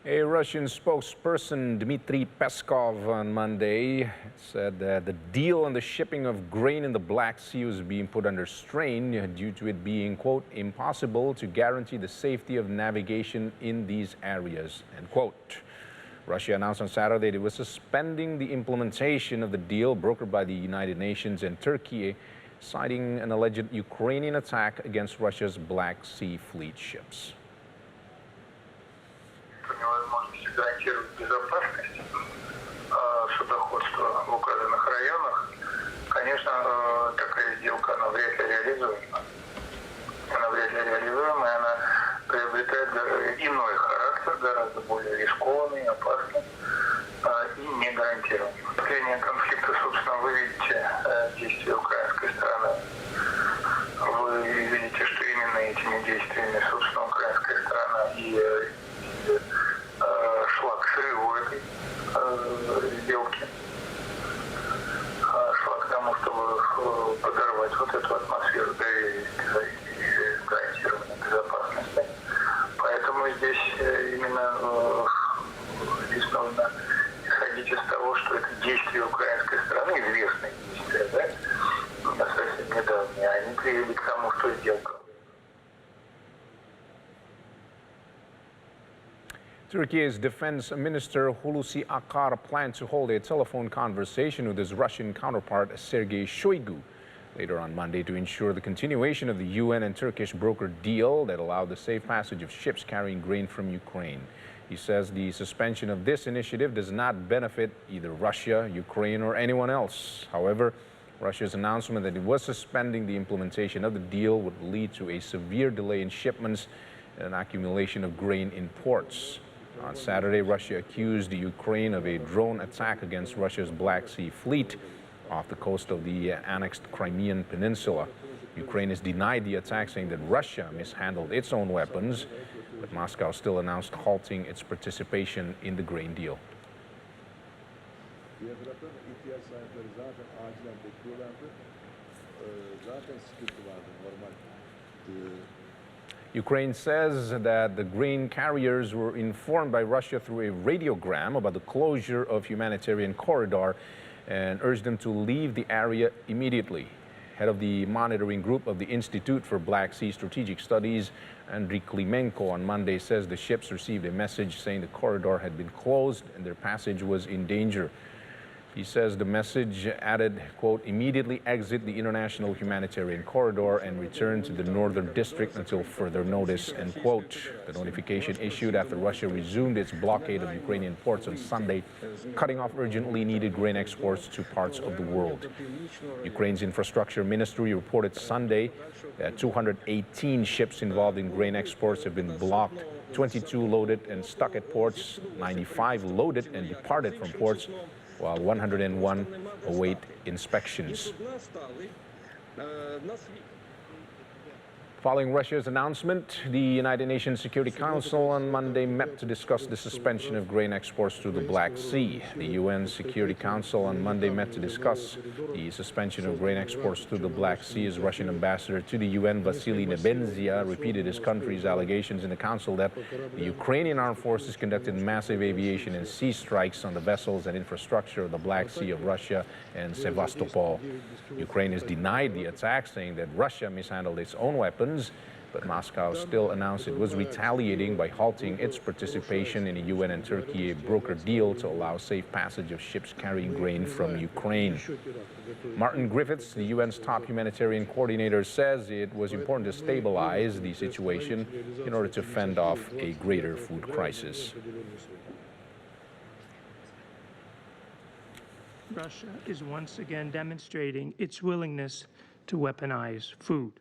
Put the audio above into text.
A Russian spokesperson, Dmitry Peskov, on Monday said that the deal on the shipping of grain in the Black Sea was being put under strain due to it being, quote, impossible to guarantee the safety of navigation in these areas, end quote. Russia announced on Saturday it was suspending the implementation of the deal brokered by the United Nations and Turkiye, citing an alleged Ukrainian attack against Russia's Black Sea fleet ships. Невозможности гарантировать безопасность судоходства в указанных районах, конечно, такая сделка, она вряд ли реализуема. Она вряд ли реализуема, и она приобретает иной характер, гораздо более рискованный, опасный и не гарантированный. Последнее конфликта, собственно, вы видите действия украинской стороны. Вы видите, что именно этими действиями, собственно, украинская сторона и шла к срыву этой сделки, шла к тому, чтобы подорвать вот эту атмосферу доверия и гарантированной безопасности. Поэтому здесь именно здесь нужно исходить из того, что это действия украинской стороны, известные действия, да, совсем недавние, они привели к тому, что сделка. Turkey's defense minister Hulusi Akar planned to hold a telephone conversation with his Russian counterpart Sergei Shoigu later on Monday to ensure the continuation of the UN and Turkish brokered deal that allowed the safe passage of ships carrying grain from Ukraine. He says the suspension of this initiative does not benefit either Russia, Ukraine, or anyone else. However, Russia's announcement that it was suspending the implementation of the deal would lead to a severe delay in shipments and an accumulation of grain in ports. On Saturday, Russia accused Ukraine of a drone attack against Russia's Black Sea fleet off the coast of the annexed Crimean Peninsula. Ukraine has denied the attack, saying that Russia mishandled its own weapons, but Moscow still announced halting its participation in the grain deal. Ukraine says that the grain carriers were informed by Russia through a radiogram about the closure of humanitarian corridor and urged them to leave the area immediately. Head of the monitoring group of the Institute for Black Sea Strategic Studies, Andriy Klimenko, on Monday says the ships received a message saying the corridor had been closed and their passage was in danger. He says the message added, quote, immediately exit the international humanitarian corridor and return to the northern district until further notice, end quote. The notification issued after Russia resumed its blockade of Ukrainian ports on Sunday, cutting off urgently needed grain exports to parts of the world. Ukraine's infrastructure ministry reported Sunday that 218 ships involved in grain exports have been blocked, 22 loaded and stuck at ports, 95 loaded and departed from ports, while 101 await inspections. Following Russia's announcement, the United Nations Security Council on Monday met to discuss the suspension of grain exports to the Black Sea. The UN Security Council on Monday met to discuss the suspension of grain exports to the Black Sea as Russian ambassador to the UN, Vasily Nebenzia, repeated his country's allegations in the council that the Ukrainian armed forces conducted massive aviation and sea strikes on the vessels and infrastructure of the Black Sea of Russia and Sevastopol. Ukraine has denied the attack, saying that Russia mishandled its own weapons, but Moscow still announced it was retaliating by halting its participation in a UN and Turkey brokered deal to allow safe passage of ships carrying grain from Ukraine. Martin Griffiths, the UN's top humanitarian coordinator, says it was important to stabilize the situation in order to fend off a greater food crisis. Russia is once again demonstrating its willingness to weaponize food.